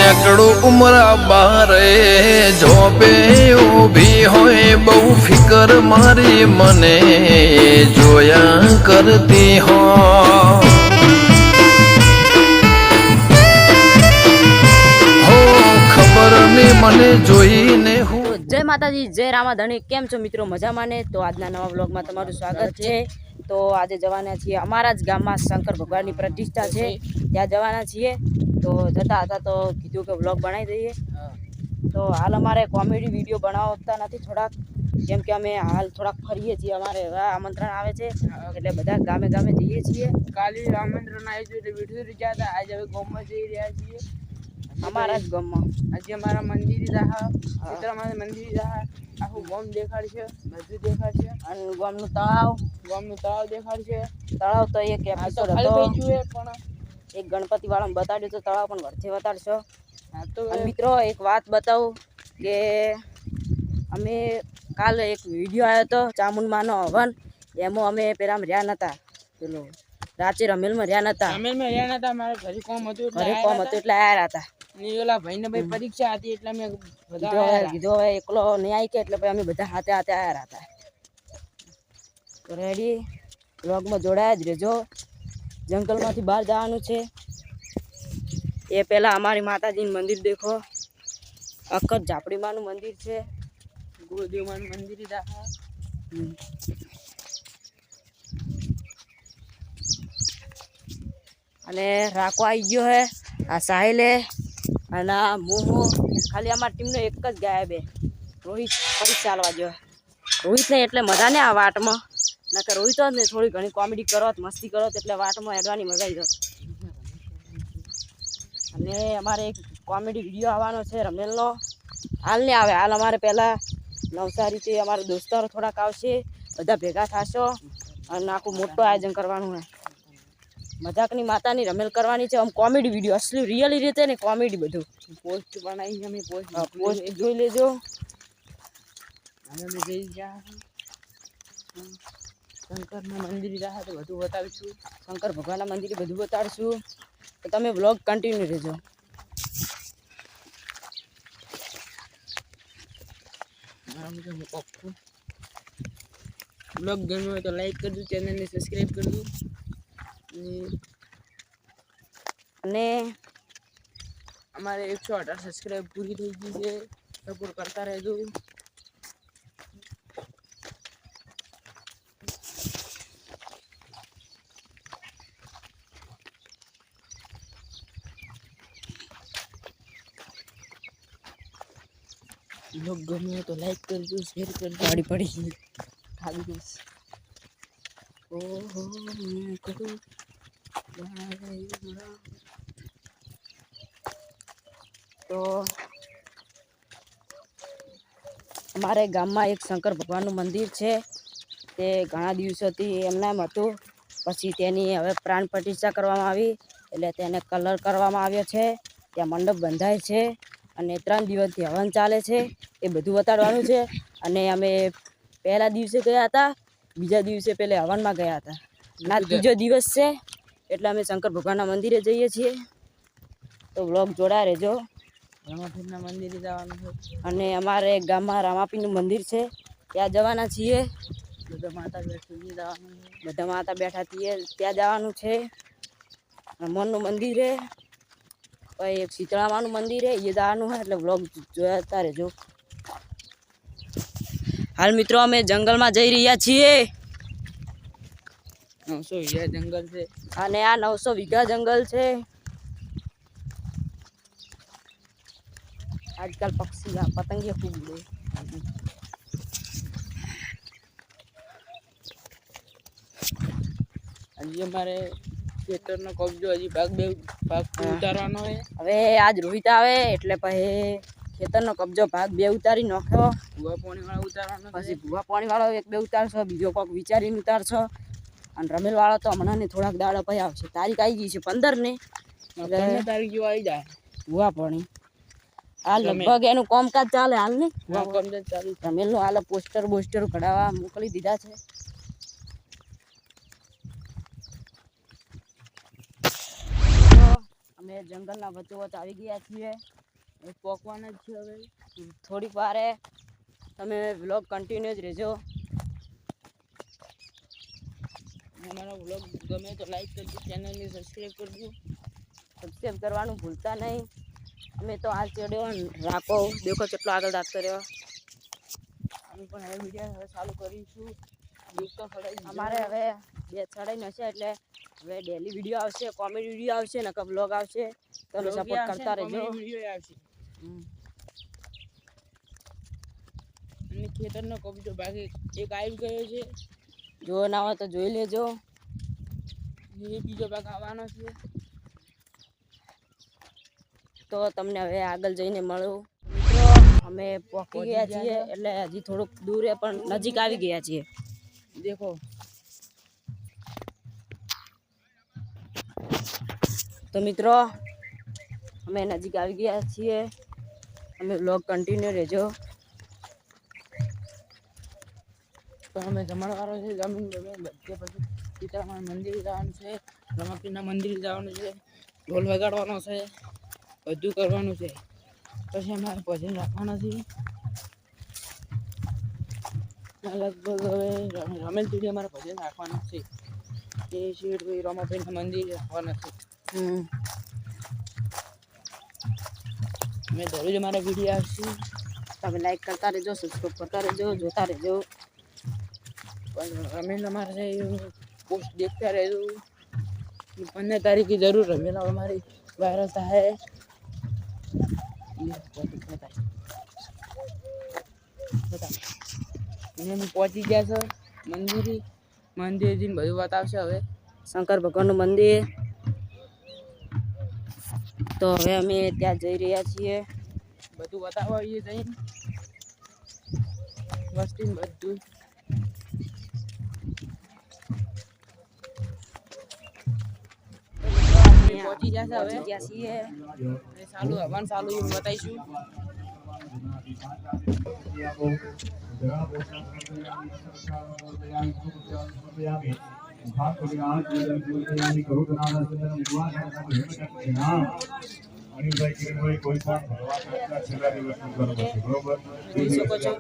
નેકડું ઉમરા બારે જોબે ઊભી હોય બહુ ફિકર મારી મને જોયા કરતી હો ખબર ને મને જોઈને હું જય માતાજી જય રામાધણી કેમ છો મિત્રો મજામાં ને તો આજના નવા વ્લોગમાં તમારું સ્વાગત છે। તો આજે જવાના છીએ અમારા જ ગામમાં શંકર ભગવાનની પ્રતિષ્ઠા છે ત્યાં જવાના છીએ। તો જતા હતા તો કીધું કે વ્લોગ બનાવી દઈએ। તો હાલ અમારે કોમેડી વિડીયો બનાવતા નથી થોડાક કેમ કે અમે હાલ થોડાક ફરીએ છીએ અમારે આમંત્રણ આવે છે એટલે બધા ગામે ગામે જઈએ છીએ। કાલે આમંત્રણ આવ્યું એટલે વિઠ્ઠલ ગયા હતા આજે હવે ગામમાં જઈ રહ્યા છીએ અમારા જ ગામમાં। આજે અમારા મંદિર રાહ ચિત્રમાં મંદિર રાહ આખું ગામ દેખાડશે બધું દેખાડશે અને ગામનું તળાવ દેખાડશે। તળાવ તો એક એપિસોડ હતો પણ એક ગણપતિ વાળાને બતાડ્યું તો તળાવ પણ વરથી બતાડશો। હા તો અને મિત્રો એક વાત બતાવું કે અમે કાલે એક વિડીયો આવ્યો હતો ચામુંડમાનો હવન એમાં અમે પેલા રહ્યા નતા પેલો રાચે રમેલમાં રહ્યા નતા રમેલમાં રહ્યા નતા મારે ઘરે કોમ હતું એટલે આવ્યા હતા ને ઓલા ભાઈને ભાઈ પરીક્ષા હતી એટલે અમે કીધું હવે એકલો નહીં આવી કે એટલે પછી અમે બધા હાથે હાથે આવ્યા હતા। તો રેડી વ્લોગમાં જોડાયા જ રહેજો। જંગલમાંથી બહાર જવાનું છે એ પહેલાં અમારી માતાજીનું મંદિર દેખો અખત ઝાપડીમાનું મંદિર છે ગુરુદેવમાનું મંદિર રાહ અને રાખો આવી ગયો હે આ સાહિલે અને આ મોહો ખાલી અમારી ટીમનો એક જ ગાયબ હે રોહિત પરીક્ષા ચાલવા ગયો રોહિત ને એટલે મજા ને આ વાટમાં ના કે રોહિત જ ને થોડી ઘણી કોમેડી કરો મસ્તી કરો એટલે વાટમાં હેડવાની મજા આવી જાય। અને અમારે એક કોમેડી વિડીયો આવવાનો છે રમેલનો હાલ ને આવે હાલ અમારે પહેલાં નવસારીથી અમારા દોસ્તારો થોડાક આવશે બધા ભેગા થશો અને આખું મોટું આયોજન કરવાનું હોય મજાકની માતાની રમેલ કરવાની છે આમ કોમેડી વિડીયો અસલી રિયલી રીતે ને કોમેડી બધું પોસ્ટ બનાવી અમે પોસ્ટ જોઈ લેજો। અમે જઈ ગયા શંકરના મંદિર રાહ તો બધું બતાવીશું શંકર ભગવાનના મંદિરે બધું બતાડશું તો તમે વ્લોગ કન્ટિન્યુ રહેજો। બ્લોગ ગમ્યો હોય તો લાઈક કરજો ચેનલને સબસ્ક્રાઈબ કરજો અને અમારે 118 સબસ્ક્રાઈબ પૂરી થઈ ગઈ છે સપોર્ટ કરતા રહેજો। બ્લોગ ગમ્યો તો લાઈક કરજો શેર કરજો ગાડી પડી ખાલી દઈશ ઓહો કરું તો અમારે ગામમાં એક શંકર ભગવાનનું મંદિર છે તે ઘણા દિવસોથી એમના એમ હતું પછી તેની હવે પ્રાણ પ્રતિષ્ઠા કરવામાં આવી એટલે તેને કલર કરવામાં આવ્યો છે ત્યાં મંડપ બંધાય છે અને 3 દિવસથી હવન ચાલે છે એ બધું બતાડવાનું છે। અને અમે પહેલા દિવસે ગયા હતા બીજા દિવસે પેલે હવનમાં ગયા હતા ના ત્રીજો દિવસ છે એટલે અમે શંકર ભગવાનના મંદિરે જઈએ છીએ તો વ્લોગ જોડા રહેજો। રામાપીરના મંદિરે જવાનું છે અને અમારે ગામમાં રામાપીરનું મંદિર છે ત્યાં જવાના છીએ બધા માતા બેઠી જવાનું છે બધા માતા બેઠા છીએ ત્યાં જવાનું છે। હનુમાનનું મંદિર છે પછી એક શીતળામાનું મંદિર છે એ જવાનું હોય એટલે વ્લોગ જોતા રહેજો। હાલ મિત્રો અમે જંગલમાં જઈ રહ્યા છીએ 900 વીઘા જંગલ છે અને આ 900 વીઘા જંગલ છે। આજકાલ પક્ષી પતંગિયા ખૂબ ઉડે હજી અમારે ખેતરનો કબજો હજી ભાગ ઉતારવાનો છે હવે આજ રોહિત આવે એટલે પછી ખેતરનો કબજો ભાગ 2 ઉતારી નાખ્યો ભૂવા પાણીવાળો ઉતારવાનો પછી ભૂવા પાણીવાળો 1-2 ઉતારશો બીજો કોક વિચારીને ઉતારશો અને રમેલવાળો તો હમણાં ને થોડાક દાડા પછી આવશે તારીખ આવી ગઈ છે 15 ને 15 તારીખ જેવું આવી જાય ભૂવા પાણી હાલ લગભગ એનું કામકાજ ચાલે હાલ ને કામકાજ ચાલુ રમેલનું હાલ પોસ્ટર કઢાવવા મોકલી દીધા છે। અમે જંગલના વચ્ચોવચ આવી ગયા છીએ. પોકવાના જ છે હવે. થોડીક વારે તમે વ્લોગ કન્ટિન્યુ જ રહેજો. અમારા વ્લોગ ગમે તો લાઈક કરજો, ચેનલને સબસ્ક્રાઈબ કરજો. સબસ્ક્રાઈબ કરવાનું ભૂલતા નહીં. અમે તો હાલ ચડ્યો રાખો દેખો કેટલો આગળ રાખતો રહ્યો. અમે પણ હવે વિડીયો હવે ચાલુ કરીશું. ગીત તો ચડાઈ અમારે હવે 2 ચડાઈ હશે એટલે હવે ડેલી વિડીયો આવશે, કોમેડી વિડીયો આવશે ને વ્લોગ આવશે. તમે સપોર્ટ કરતા રહેજો. વિડીયો આવશે. અને ખેતરનો કબજો બાકી એક આવી ગયો છે. જો ના હોય તો જોઈ લેજો. એ બીજો ભાગ આવવાનો છે. તો તમને હવે આગળ જઈને મળું. મિત્રો અમે પહોંચી ગયા છીએ એટલે હજી થોડુંક દૂર પણ નજીક આવી ગયા છીએ. દેખો તો મિત્રો અમે નજીક આવી ગયા છીએ. અમે વ્લોગ કન્ટિન્યુ રહેજો. તો અમે જમણવારો છે, જમીન બધે પછી સીતારામ મંદિર જવાનું છે, રમાપીરના મંદિર જવાનું છે, ઢોલ વગાડવાનો છે, બધું કરવાનું છે. પછી અમારે ભજન રાખવાના છે. લગભગ હવે રમેલ સુધી અમારે ભજન રાખવાના છે. એ શેઠ ભાઈ રમાપીરના મંદિર રાખવાના છે. મેં દરરોજ અમારા વિડીયો આવશે. તમે લાઈક કરતા રહેજો, સબસ્ક્રાઈબ કરતા રહેજો, જોતા રહેજો. પણ રમેલ અમારે છે પોસ્ટ દેખતા રહેજો. 15 તારીખે જરૂર રમેલ અમારી વાયરલ થાય. અમે પહોંચી ગયા છે મંદિર જઈને બધું બતાવશે. હવે શંકર ભગવાનનું મંદિર. તો હવે અમે ત્યાં જઈ રહ્યા છીએ. બધું બતાવવા આવીએ જઈને વસ્તી બધું. પહોંચી જશે હવે ગયા છીએ. ચાલુ હવાનું ચાલુ એવું બતાવીશું. જોઈ શકો છો.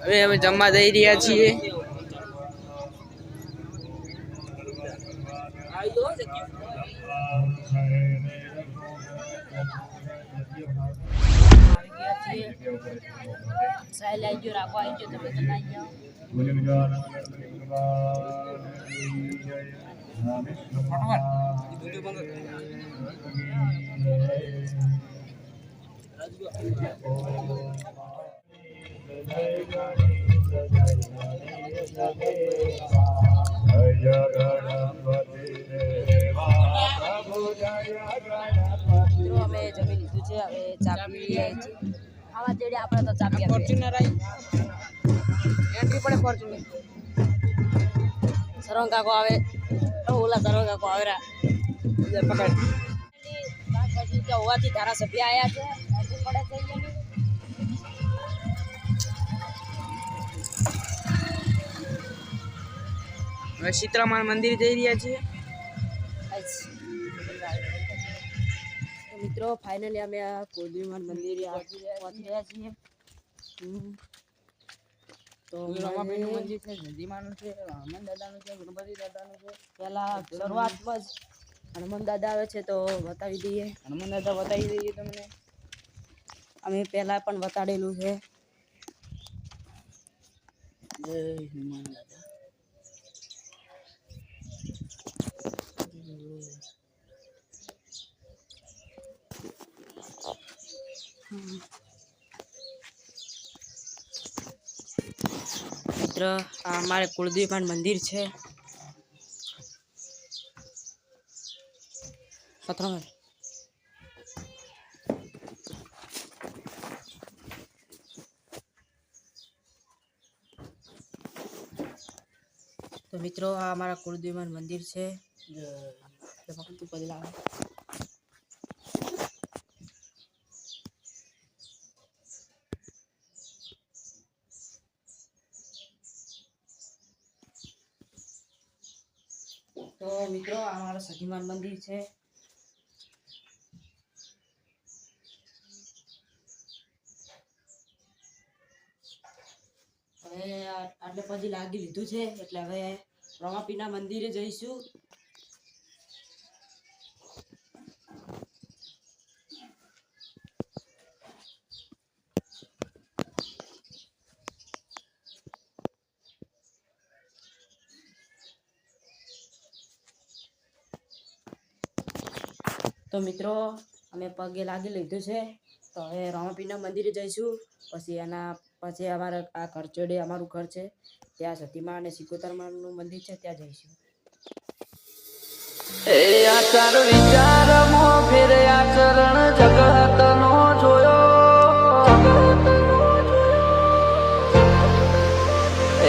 હવે અમે જમવા જઈ રહ્યા છીએ. સાહેલ આવી ગયો, રાખો આવી ગયો, તમે તો ના જાઓ. મિત્રો અમે જમી લીધું છે, હવે ચા પી રહ્યા છીએ. આવા તેડે આપણે તો ચા પી ફોર્ચ્યુનર આવી એન્ટ્રી પડે ફોર્ચ્યુનર સરવંગ કાકો આવે, ઓલા સરવંગ કાકો આવેરા પકડ પછી કે હોવાથી ધારાસભ્ય આવ્યા છે, એન્ટ્રી પડે છે અહીંયાની. હવે સીતરામાન મંદિર જઈ રહ્યા છીએ. તો મિત્રો ફાઇનલી અમે આ કુળદેવીમાન મંદિરે પહોંચી રહ્યા છીએ. તો રમાપીરનું મંદિર છે, નદીમાનું છે, હનુમાન દાદાનું છે, ગણપતિ દાદાનું છે. પહેલા શરૂઆતમાં જ હનુમાન દાદા આવે છે તો બતાવી દઈએ. હનુમાન દાદા બતાવી દઈએ તમને. અમે પહેલા પણ બતાડેલું છે. જય હનુમાન દાદા. મિત્ર આ અમારે કુળદેવીમાન મંદિર છે. પથરામાં તો મિત્રો આ અમારા કુળદેવીમાન મંદિર છે. તું પગે લાવ. તો મિત્રો આ અમારું સતીમાન મંદિર છે. હવે આટલે પછી લાગી લીધું છે એટલે હવે રમાપીરના મંદિરે જઈશું. તો મિત્રો અમે પગે લાગી લીધું છે, તો હવે રમાપીરના મંદિરે જઈશું. પછી એના પછી અમારા આ કરચોડે અમારું ઘર છે, ત્યાં સતીમા અને સિકોતરમાનું મંદિર છે, ત્યાં જઈશું. એ આચાર વિચારમાં ફેર આચરણ જગત નો જોયો.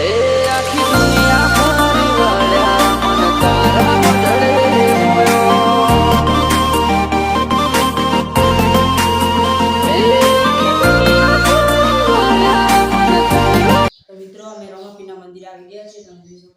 એ આખી દુનિયા ફરી વળ્યા મન તારા મઢડે મોયો. તો મિત્રો અમે રમાપીરના મંદિરે આવી ગયા છે, તમે જોઈ શકો.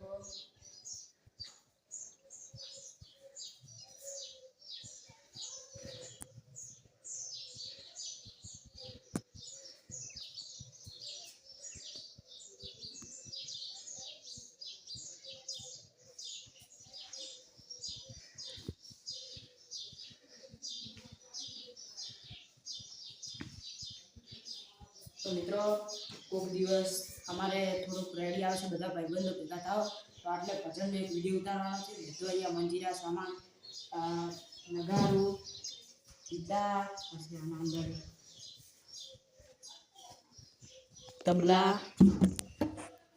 તો મિત્રો કોઈક દિવસ અમારે થોડુંક રેડી આવશે, બધા ભાઈબંધો ભેગા થાવ તો આટલે ભજનનો એક વિડીયો ઉતારવાનો છે. બધું અહીંયા મંજીરા સામાન નગારું ગીતા પછી આના અંદર તબલા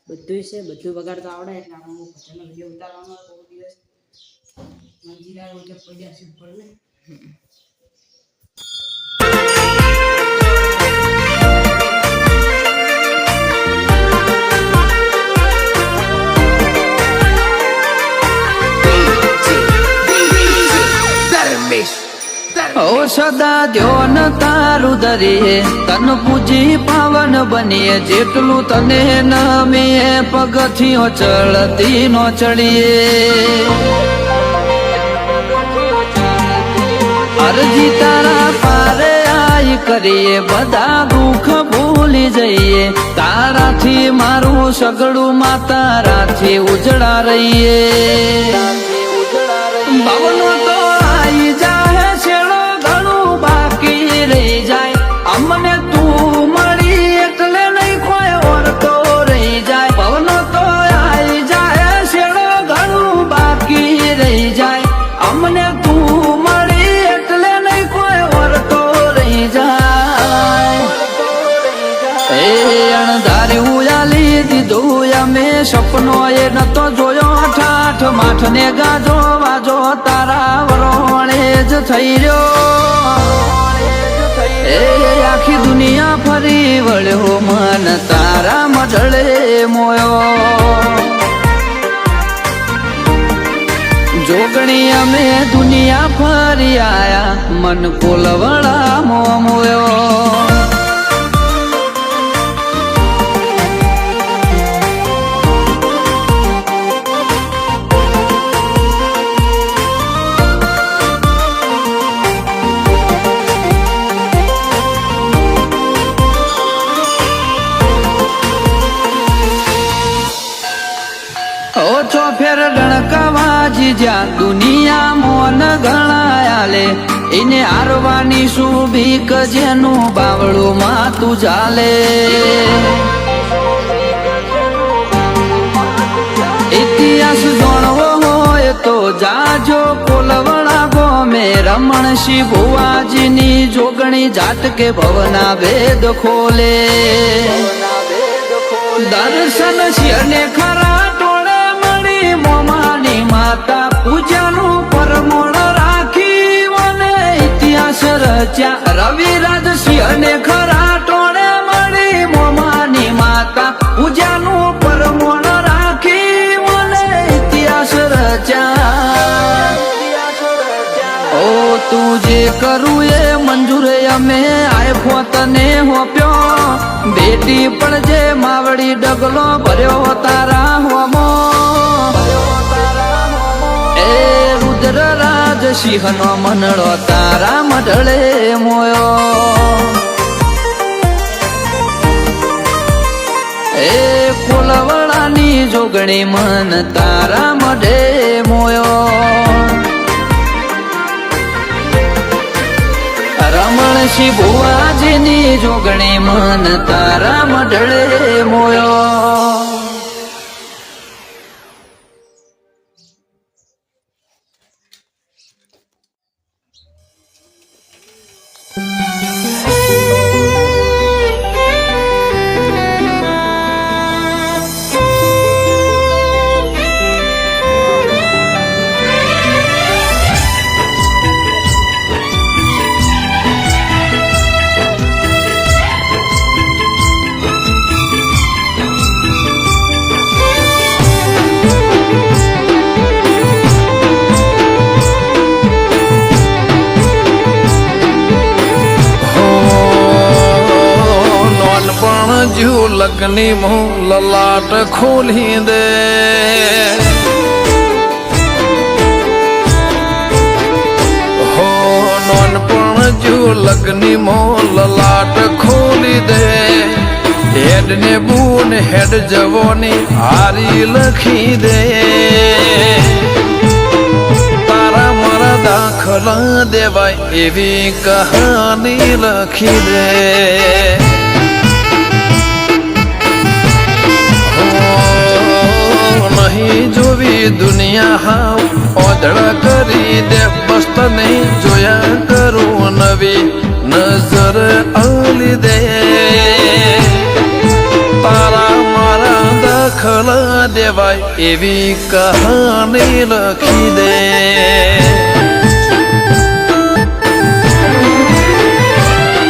બધું છે, બધું વગાડતા આવડે એટલે આમાં હું ભજનનો વિડીયો ઉતારવાનો કોઈક દિવસ. મંજીરા એટલે પડ્યા છે ઉપર ને. ઓ સદા ધ્યોન તારું ધરીએ તન પૂજી પાવન બનીએ. જેટલું તને નમીએ પગથિયો ચડતી નો ચડીએ. અરજી તારા પારે આઈ કરીએ, બધા દુઃખ ભૂલી જઈએ. તારાથી મારું સગડું માં તારાથી ઉજળા રહીએ. ભવનો તો આઈ જાહે છેડો ઘણું બાકી રહી જાય. અમને તું મળી એટલે નહીં કોઈ ઓરતો રહી જાય. ભવનો તો આઈ જાય છેડો ઘણું બાકી રહી એ અણધાર્યું ઉયાલી દીધું અમે સપનો એ નતો જોયો ઠાઠ માઠ ને ગાજો વાજો તારા વરોણે જ થઈ રહ્યો એ આખી દુનિયા ફરી વળ્યો મન તારા મઢળે મોયો જોગણી અમે દુનિયા ફરી આયા મન કોલવડા મોયો ઓછો ફેર ડણકાવાજી જ્યાં દુનિયા મોન ગણાયાલે એને હારવાની શું બીક જેનું બાવળું માતું ચાલે ઇતિહાસ જાણવો હોય તો જાજો કોલવડા ગોમે રમણસિંહ ભુવાજીની જોગણી જાટકે ભવના ભેદ ખોલે દર્શન શિરને ખરા મોમાની માતા પૂજાનું પરમોણ રાખી મને ઇતિહાસ રચ્યા રવિરાજ સિંહને ખરા ટોળે મળી મોમાની માતા પૂજાનું પરમોણ રાખી મને ઇતિહાસ રચ્યા ઓ તું જે કરું એ મંજૂર અમે આયફો તને હોપ્યો બેટી પણ જે માવડી ડગલો ભર્યો તારા હોમો રુદ્રરાજ સિંહ નો મનડો તારા મઢળે મોયો એ કોલવડાની જોગણી મન તારા મઢે મોયો રમણસિંહ ભુવાજીની જોગણી મન તારા મઢળે મોયો લગની મું લલાટ ખોલી દે હો નોનપણ જો લગની મું લલાટ ખોલી દે હેડ ને બૂન હેડ જવોની હારી લખી દે તારા મારા દાખલા દેવાય એવી કહાની લખી દે નહીં જોવી દુનિયા હાવ ઓધડા કરી દે બસ તને જોયા કરું નવી નજર આલી દે તારા મારા દાખલા દેવાય એવી કહાની લખી દે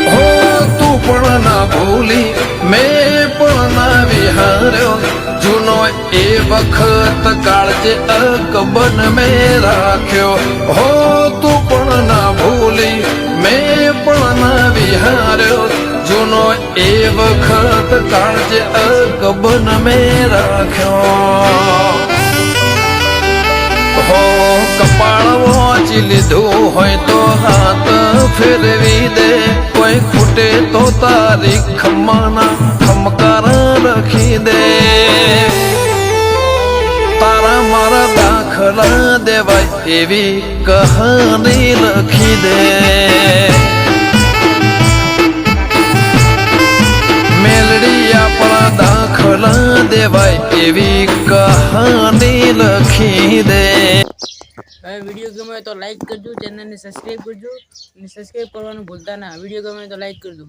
હો તું પણ ના ભૂલી મેં પણ ના વિહાર્યો જૂનો એ વખત કાળજે અકબન મેં રાખ્યો હો તું પણ ના ભૂલી મેં પણ ના વિહાર્યો જૂનો એ વખત કાળજે અકબન મેં રાખ્યો હો કપાળ વાંચી લીધું હોય તો હાથ ફેરવી દે કોઈ ખૂટે તો તારી ખમ્માના ખમકાર લખી દે તારા મારા દાખલા દેવાય એવી કહાની લખી દે મેલડી આપણા દાખલા દેવાય એવી કહાની લખી દે વિડીયો ગમે તો લાઈક કરજો ચેનલને સબસ્ક્રાઈબ કરજો અને સબસ્ક્રાઈબ કરવાનું ભૂલતા ના વિડીયો ગમે તો લાઈક કરજો